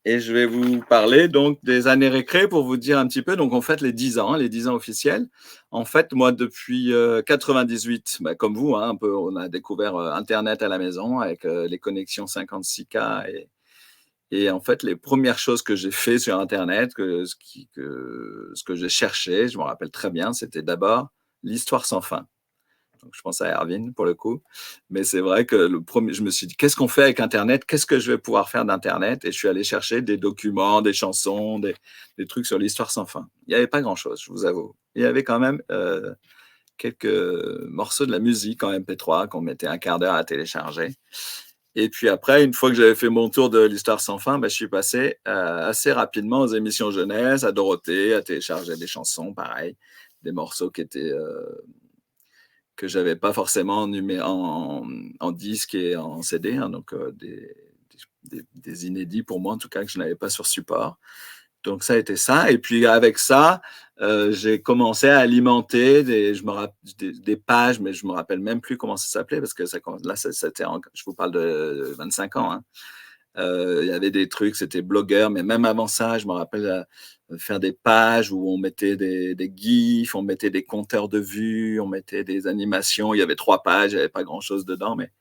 et je vais vous parler donc des années récré pour vous dire un petit peu. Donc on fête les 10 ans officiels. En fait, moi depuis, 98, bah, comme vous, hein, un peu, on a découvert, internet à la maison avec, les connexions 56K et en fait, les premières choses que j'ai fait sur internet, ce que j'ai cherché, je me rappelle très bien, c'était d'abord l'Histoire sans fin. Donc je pense à Erwin pour le coup. Mais c'est vrai que je me suis dit: «Qu'est-ce qu'on fait avec internet? Qu'est-ce que je vais pouvoir faire d'internet?» Et je suis allé chercher des documents, des chansons, des trucs sur l'Histoire sans fin. Il y avait pas grand-chose, je vous avoue. Il y avait quand même, quelques morceaux de la musique en MP3 qu'on mettait un quart d'heure à télécharger. Et puis après, une fois que j'avais fait mon tour de l'Histoire sans fin, bah, je suis passé, assez rapidement aux émissions jeunesse, à Dorothée, à télécharger des chansons, pareil, des morceaux que j'avais pas forcément en disque et en CD, hein, donc des inédits pour moi, en tout cas, que je n'avais pas sur support. Donc ça a été ça et puis avec ça, j'ai commencé à alimenter des pages, mais je me rappelle même plus comment ça s'appelait parce que ça commen là, c'était en je vous parle de 25 ans, hein. Il y avait des trucs, c'était blogueur, mais même avant ça, je me rappelle, faire des pages où on mettait des gifs, on mettait des compteurs de vues, on mettait des animations. Il y avait 3 pages, il y avait pas grand chose dedans, mais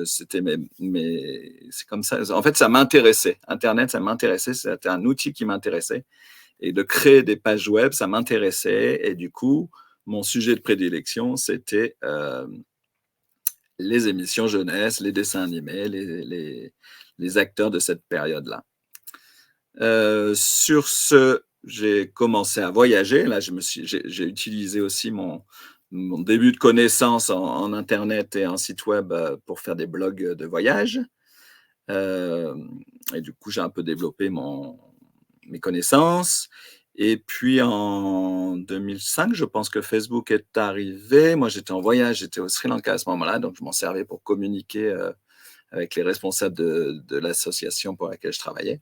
c'était c'est comme ça. En fait, ça m'intéressait. Internet, ça m'intéressait, c'était un outil qui m'intéressait et de créer des pages web, ça m'intéressait et du coup, mon sujet de prédilection, c'était, les émissions jeunesse, les dessins animés, les acteurs de cette période-là. Sur ce, j'ai commencé à voyager. Là, j'ai utilisé aussi mon début de connaissance en internet et en site web, pour faire des blogs, de voyage. Hem Et du coup, j'ai un peu développé mes connaissances et puis en 2005, je pense que Facebook est arrivé. Moi, j'étais en voyage, j'étais au Sri Lanka à ce moment-là, donc je m'en servais pour communiquer, avec les responsables de l'association pour laquelle je travaillais.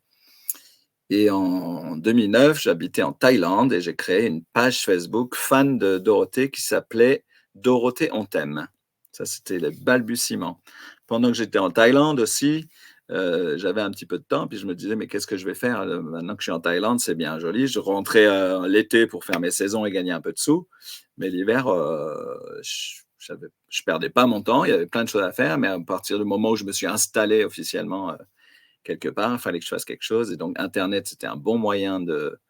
Et en 2009, j'habitais en Thaïlande et j'ai créé une page Facebook fan de Dorothée qui s'appelait «Dorothée, on t'aime». Ça, c'était les balbutiements. Pendant que j'étais en Thaïlande aussi, j'avais un petit peu de temps, puis je me disais: «Mais qu'est-ce que je vais faire, maintenant que je suis en Thaïlande?» C'est bien joli. Je rentrais, l'été pour faire mes saisons et gagner un peu de sous, mais l'hiver, je perdais pas mon temps. Il y avait plein de choses à faire, mais à partir du moment où je me suis installé officiellement, quelque part, il fallait que je fasse quelque chose et donc internet, c'était un bon moyen de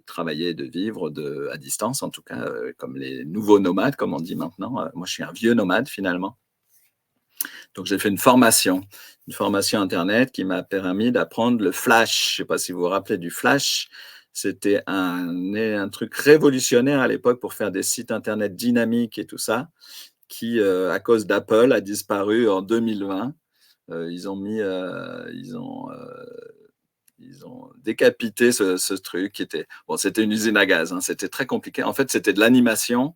travailler, de vivre à distance en tout cas, comme les nouveaux nomades, comme on dit maintenant. Moi, je suis un vieux nomade finalement. Donc j'ai fait une formation internet qui m'a permis d'apprendre le Flash. Je ne sais pas si vous vous rappelez du Flash? C'était un truc révolutionnaire à l'époque pour faire des sites internet dynamiques et tout ça, qui, à cause d'Apple, a disparu en 2020. Ils ont décapité ce truc qui était bon, c'était une usine à gaz, hein, c'était très compliqué. En fait, c'était de l'animation,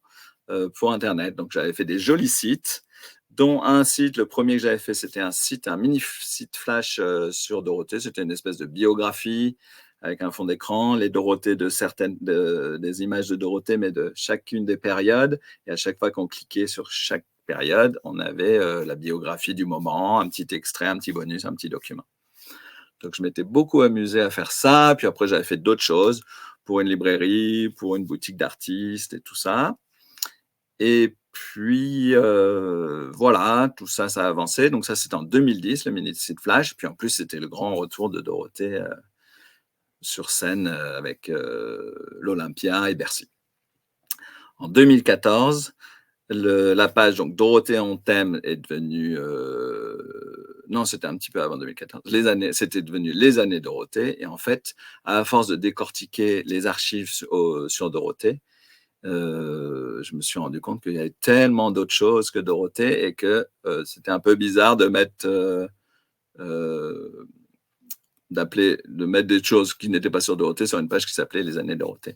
pour internet. Donc j'avais fait des jolis sites, dont un site, le premier que j'avais fait, c'était un mini site flash, sur Dorothée. C'était une espèce de biographie avec un fond d'écran, les Dorothées des images de Dorothée, mais de chacune des périodes et à chaque fois qu'on cliquait sur chaque période, on avait, la biographie du moment, un petit extrait, un petit bonus, un petit document. Donc je m'étais beaucoup amusé à faire ça, puis après j'avais fait d'autres choses pour une librairie, pour une boutique d'artistes et tout ça. Et puis, voilà, tout ça, ça a avancé. Donc ça, c'était en 2010, le mini site flash. Puis en plus, c'était le grand retour de Dorothée, sur scène, avec, l'Olympia et Bercy. En 2014, la page donc Dorothée on t'aime est devenue, non, c'était un petit peu avant 2014. C'était devenu les années Dorothée et en fait, à force de décortiquer les archives sur Dorothée, je me suis rendu compte qu'il y avait tellement d'autres choses que Dorothée et que, c'était un peu bizarre heu, de mettre des choses qui n'étaient pas sur Dorothée sur une page qui s'appelait les années Dorothée.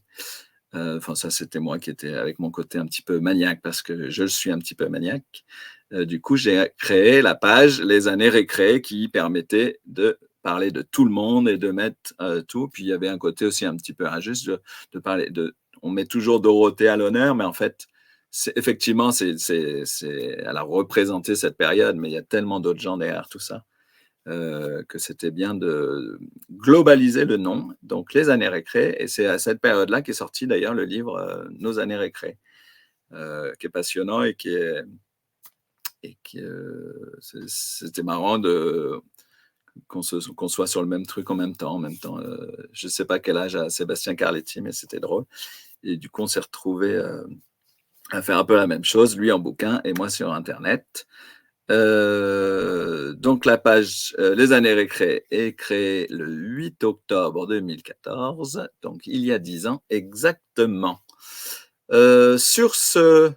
Enfin ça, c'était moi qui étais avec mon côté un petit peu maniaque parce que je suis un petit peu maniaque. Du coup, j'ai créé la page Les années récré qui permettait de parler de tout le monde et de mettre, tout. Puis il y avait un côté aussi un petit peu injuste de parler de on met toujours Dorothée à l'honneur, mais en fait, c'est effectivement, elle a représenté cette période, mais il y a tellement d'autres gens derrière tout ça. que c'était bien de globaliser le nom, donc les années récré. Et c'est à cette période-là qu'est sorti d'ailleurs le livre Nos années récré, qui est passionnant c'était marrant qu'on soit sur le même truc en même temps. Je ne sais pas quel âge a Sébastien Carletti, mais c'était drôle. Et du coup, on s'est retrouvés à faire un peu la même chose, lui en bouquin et moi sur Internet. Donc la page Les années récré est créée le 8 octobre 2014, donc il y a 10 ans exactement. Sur ce,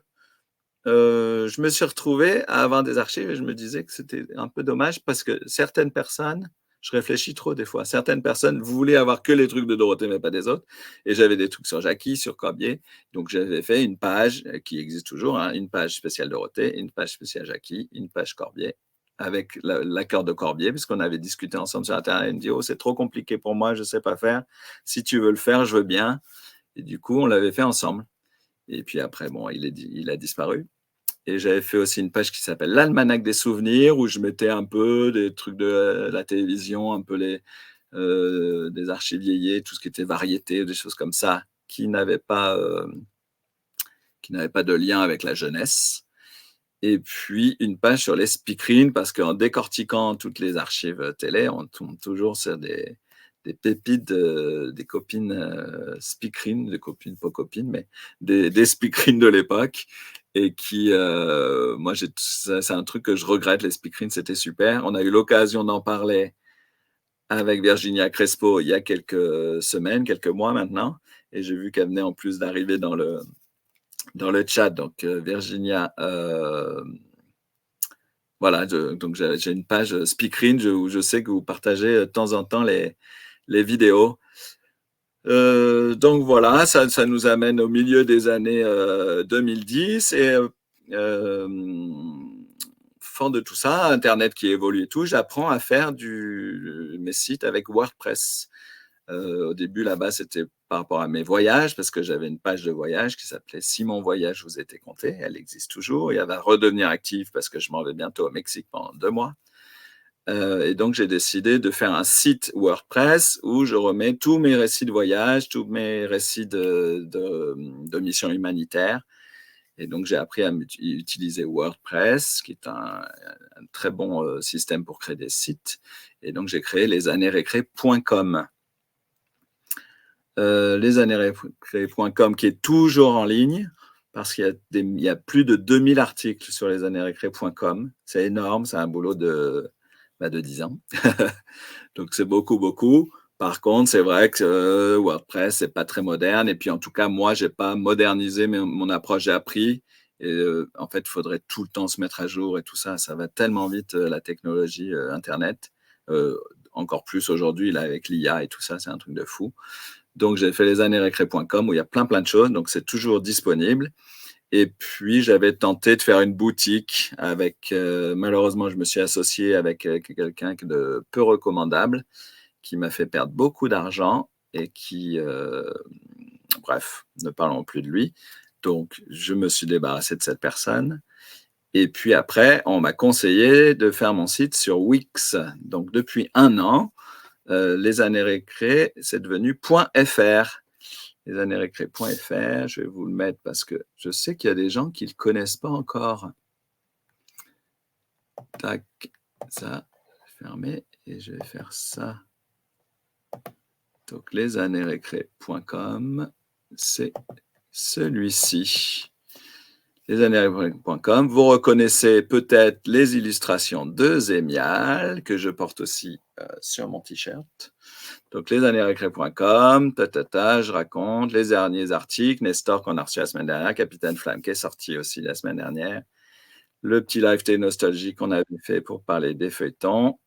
je me suis retrouvé à avoir des archives et je me disais que c'était un peu dommage parce que certaines personnes, je réfléchis trop des fois, certaines personnes voulaient avoir que les trucs de Dorothée mais pas des autres. Et j'avais des trucs sur Jackie, sur Corbier. Donc j'avais fait une page qui existe toujours, hein, une page spéciale Dorothée, une page spéciale Jackie, une page Corbier avec l'accord de Corbier, parce qu'on avait discuté ensemble sur Internet. Il me dit, oh, c'est trop compliqué pour moi, je ne sais pas faire. Si tu veux le faire, je veux bien. Et du coup, on l'avait fait ensemble. Et puis après, bon, il a disparu. Et j'avais fait aussi une page qui s'appelle l'Almanach des souvenirs, où je mettais un peu des trucs de la télévision, un peu des archives vieillies, tout ce qui était variété, des choses comme ça, qui n'avaient pas de lien avec la jeunesse. Et puis une page sur les speakerines, parce qu'en décortiquant toutes les archives télé, on tombe toujours sur des pépites, des copines speakerines, des copines, pas copines, mais des speakerines de l'époque. Et qui, moi, c'est un truc que je regrette, les speakerines, c'était super. On a eu l'occasion d'en parler avec Virginia Crespo il y a quelques semaines, quelques mois maintenant. Et j'ai vu qu'elle venait en plus d'arriver dans le chat. Donc, Virginia, voilà, donc j'ai une page Speakerine où je sais que vous partagez de temps en temps les vidéos. Donc voilà, ça nous amène au milieu des années 2010 et fort de tout ça, Internet qui évolue et tout, j'apprends à faire mes sites avec WordPress. Au début, là-bas, c'était par rapport à mes voyages, parce que j'avais une page de voyage qui s'appelait « Si mon voyage vous était compté ». Elle existe toujours et elle va redevenir active parce que je m'en vais bientôt au Mexique pendant 2 mois. Et donc, j'ai décidé de faire un site WordPress où je remets tous mes récits de voyage, tous mes récits de missions humanitaires. Et donc, j'ai appris à utiliser WordPress, qui est un très bon système pour créer des sites. Et donc, j'ai créé lesannéesrécré.com. lesannéesrécré.com qui est toujours en ligne, parce qu'il y a plus de 2000 articles sur lesannéesrécré.com. C'est énorme, c'est un boulot de 10 ans. Donc, c'est beaucoup, beaucoup. Par contre, c'est vrai que WordPress, c'est pas très moderne. Et puis, en tout cas, moi, j'ai pas modernisé mon approche. J'ai appris. Et en fait, il faudrait tout le temps se mettre à jour et tout ça. Ça va tellement vite, la technologie Internet. Encore plus aujourd'hui, là, avec l'IA et tout ça, c'est un truc de fou. Donc, j'ai fait lesannéesrécré.com où il y a plein de choses. Donc, c'est toujours disponible. Et puis, j'avais tenté de faire une boutique avec, malheureusement, je me suis associé avec quelqu'un de peu recommandable qui m'a fait perdre beaucoup d'argent et qui, bref, ne parlons plus de lui. Donc, je me suis débarrassé de cette personne. Et puis après, on m'a conseillé de faire mon site sur Wix. Donc, depuis 1 an, les années récré, c'est devenu .fr. lesannéesrécré.fr, je vais vous le mettre parce que je sais qu'il y a des gens qui ne le connaissent pas encore. Tac, ça, fermé, et je vais faire ça. Donc, lesannéesrécré.com, c'est celui-ci. lesannéesrécré.com, vous reconnaissez peut-être les illustrations de Zémial, que je porte aussi sur mon t-shirt. Donc, lesannéesrécré.com, je raconte les derniers articles, Nestor qu'on a reçu la semaine dernière, Capitaine Flamme qui est sorti aussi la semaine dernière, le petit live T nostalgie qu'on avait fait pour parler des feuilletons,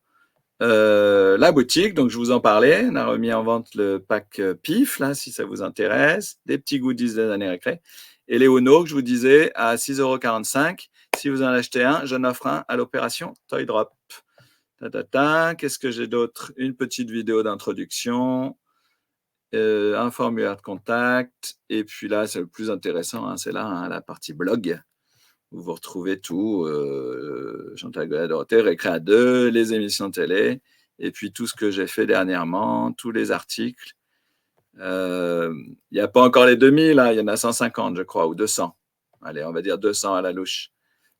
la boutique, donc je vous en parlais, on a remis en vente le pack PIF, là, si ça vous intéresse, des petits goodies des années récré, et les Uno que je vous disais à 6,45 €. Si vous en achetez un, j'en offre un à l'opération Toy Drop. Qu'est-ce que j'ai d'autre? Une petite vidéo d'introduction, un formulaire de contact, et puis là, c'est le plus intéressant, hein, c'est là, hein, la partie blog, où vous retrouvez tout, Chantal Goya, Dorothée, Récré à deux, les émissions de télé, et puis tout ce que j'ai fait dernièrement, tous les articles. Il n'y a pas encore les 2000, hein, il y en a 150, je crois, ou 200. Allez, on va dire 200 à la louche.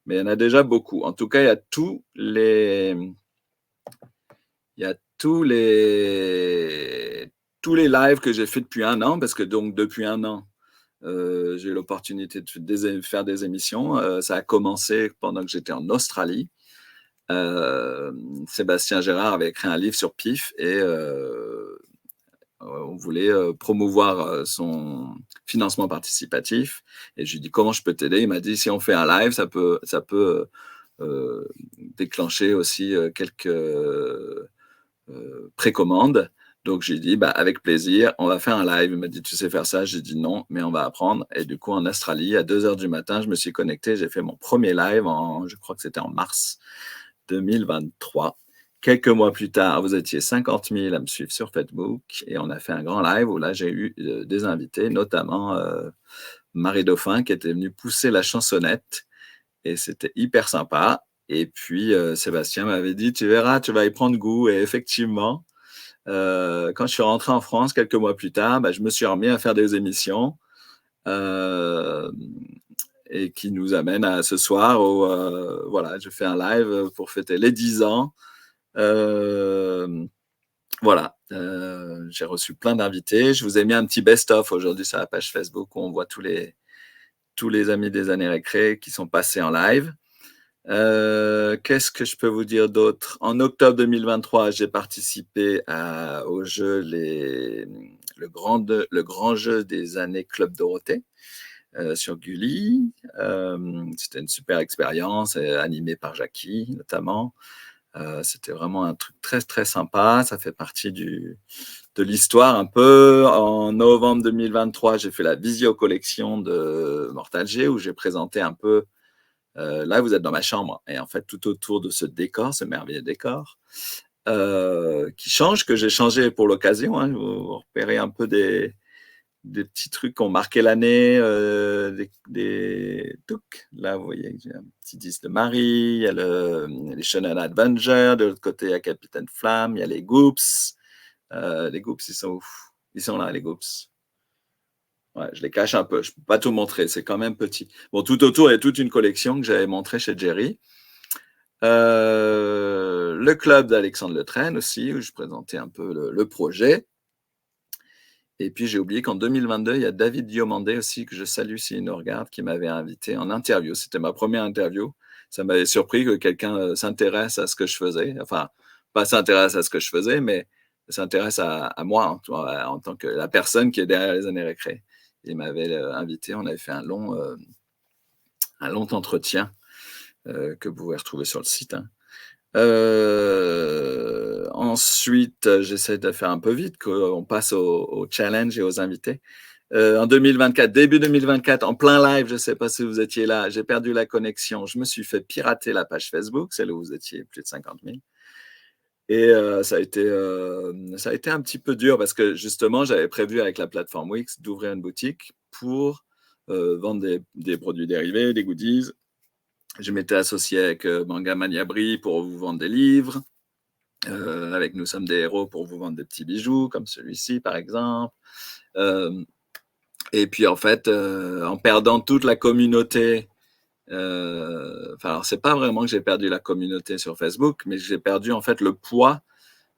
Mais il y en a déjà beaucoup. En tout cas, il y a tous les lives que j'ai fait depuis un an, parce que donc depuis un an, j'ai eu l'opportunité de faire des émissions. Ça a commencé pendant que j'étais en Australie. Sébastien Gérard avait écrit un livre sur PIF et on voulait promouvoir son financement participatif. Et je lui ai dit, comment je peux t'aider? Il m'a dit, si on fait un live, ça peut déclencher aussi quelques précommandes. Donc, j'ai dit, bah, avec plaisir, on va faire un live. Il m'a dit, tu sais faire ça? J'ai dit non, mais on va apprendre. Et du coup, en Australie, à 2 heures du matin, je me suis connecté. J'ai fait mon premier live, je crois que c'était en mars 2023. Quelques mois plus tard, vous étiez 50 000 à me suivre sur Facebook et on a fait un grand live où là, j'ai eu des invités, notamment Marie Dauphin qui était venue pousser la chansonnette et c'était hyper sympa. Et puis, Sébastien m'avait dit, tu verras, tu vas y prendre goût. Et effectivement, quand je suis rentré en France quelques mois plus tard, bah, je me suis remis à faire des émissions et qui nous amène à ce soir où voilà, je fais un live pour fêter les 10 ans. Voilà, j'ai reçu plein d'invités. Je vous ai mis un petit best-of aujourd'hui sur la page Facebook où on voit tous les amis des années récré qui sont passés en live. Qu'est-ce que je peux vous dire d'autre? En octobre 2023, j'ai participé au jeu le grand jeu des années Club Dorothée sur Gulli. C'était une super expérience, animée par Jackie notamment. C'était vraiment un truc très très sympa. Ça fait partie de l'histoire un peu. En novembre 2023, j'ai fait la visio collection de Mortal G où j'ai présenté un peu. Là, vous êtes dans ma chambre et en fait, tout autour de ce décor, ce merveilleux décor, qui change, que j'ai changé pour l'occasion. Hein. Vous repérez un peu des petits trucs qui ont marqué l'année, là, vous voyez, j'ai un petit disque de Marie, il y a les Shonen Avenger, de l'autre côté, il y a Capitaine Flamme, il y a les Goops. Les Goops, ils sont où? Ils sont là, les Goops. Ouais, je les cache un peu, je ne peux pas tout montrer, c'est quand même petit. Bon, tout autour, il y a toute une collection que j'avais montrée chez Jerry. Le club d'Alexandre Le Train aussi, où je présentais un peu le projet. Et puis, j'ai oublié qu'en 2022, il y a David Diomandé aussi, que je salue s'il nous regarde, qui m'avait invité en interview. C'était ma première interview. Ça m'avait surpris que quelqu'un s'intéresse à ce que je faisais. Enfin, pas s'intéresse à ce que je faisais, mais s'intéresse à moi, hein, en tant que la personne qui est derrière les années récré. Il m'avait invité, on avait fait un long entretien que vous pouvez retrouver sur le site. Hein. Ensuite, j'essaie de faire un peu vite, qu'on passe au challenge et aux invités. En 2024, début 2024, en plein live, je ne sais pas si vous étiez là, j'ai perdu la connexion, je me suis fait pirater la page Facebook, celle où vous étiez plus de 50 000. Et ça a été un petit peu dur parce que justement, j'avais prévu avec la plateforme Wix d'ouvrir une boutique pour vendre des produits dérivés, des goodies. Je m'étais associé avec Manga Maniabri pour vous vendre des livres, avec Nous sommes des héros pour vous vendre des petits bijoux comme celui-ci par exemple. Et puis en fait, en perdant toute la communauté, alors c'est pas vraiment que j'ai perdu la communauté sur Facebook, mais j'ai perdu en fait le poids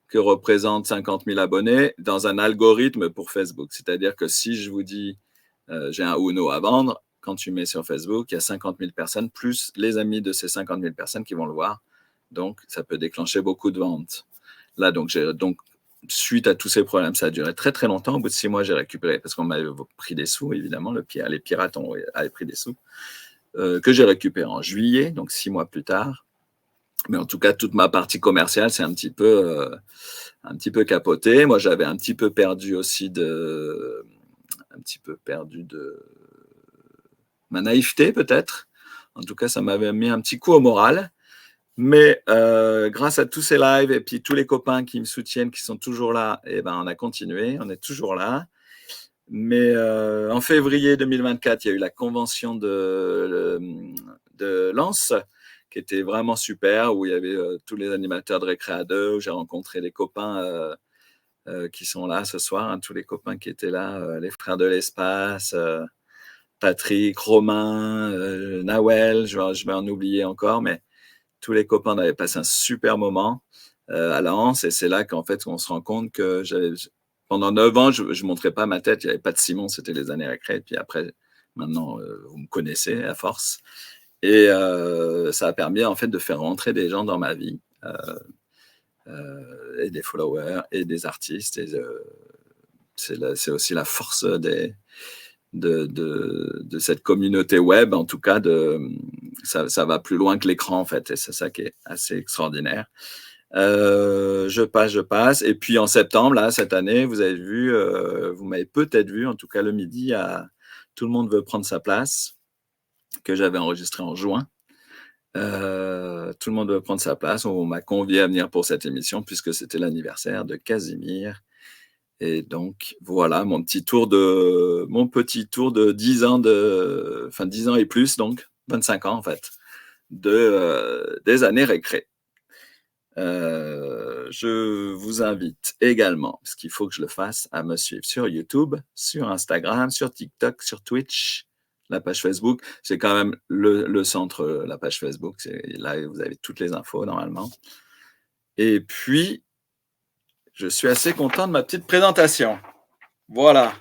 que représentent 50 000 abonnés dans un algorithme pour Facebook. C'est-à-dire que si je vous dis j'ai un Uno à vendre, quand tu mets sur Facebook, il y a 50 000 personnes, plus les amis de ces 50 000 personnes qui vont le voir. Donc, ça peut déclencher beaucoup de ventes. Là, donc, suite à tous ces problèmes, ça a duré très, très longtemps. Au bout de 6 mois, j'ai récupéré, parce qu'on m'avait pris des sous, évidemment. Les pirates avaient pris des sous, que j'ai récupéré en juillet, donc 6 mois plus tard. Mais en tout cas, toute ma partie commerciale, c'est un petit peu capoté. Moi, j'avais un petit peu perdu aussi de ma naïveté, peut-être. En tout cas, ça m'avait mis un petit coup au moral. Mais grâce à tous ces lives et puis tous les copains qui me soutiennent, qui sont toujours là, eh ben, on a continué, on est toujours là. Mais en février 2024, il y a eu la convention de Lens, qui était vraiment super, où il y avait tous les animateurs de Récré à 2, où j'ai rencontré les copains qui sont là ce soir, hein, tous les copains qui étaient là, les frères de l'espace, Patrick, Romain, Nawel, je vais en oublier encore, mais tous les copains, on avait passé un super moment à la Hanse, et c'est là qu'en fait on se rend compte que pendant 9 ans, je ne montrais pas ma tête, il n'y avait pas de Simon, c'était les années Récré, puis après, maintenant, vous me connaissez à force, et ça a permis en fait de faire rentrer des gens dans ma vie, et des followers, et des artistes, et c'est aussi la force de cette communauté web, en tout cas, ça va plus loin que l'écran, en fait, et c'est ça qui est assez extraordinaire. Je passe, et puis en septembre, là, cette année, vous avez vu, vous m'avez peut-être vu, en tout cas le midi, à Tout le monde veut prendre sa place, que j'avais enregistré en juin. Tout le monde veut prendre sa place, on m'a convié à venir pour cette émission, puisque c'était l'anniversaire de Casimir. Et donc, voilà mon petit tour de 10 ans, 10 ans et plus, donc 25 ans en fait, des années Récré. Je vous invite également, parce qu'il faut que je le fasse, à me suivre sur YouTube, sur Instagram, sur TikTok, sur Twitch, la page Facebook. C'est quand même le centre, la page Facebook. Là, vous avez toutes les infos normalement. Et puis, je suis assez content de ma petite présentation. Voilà.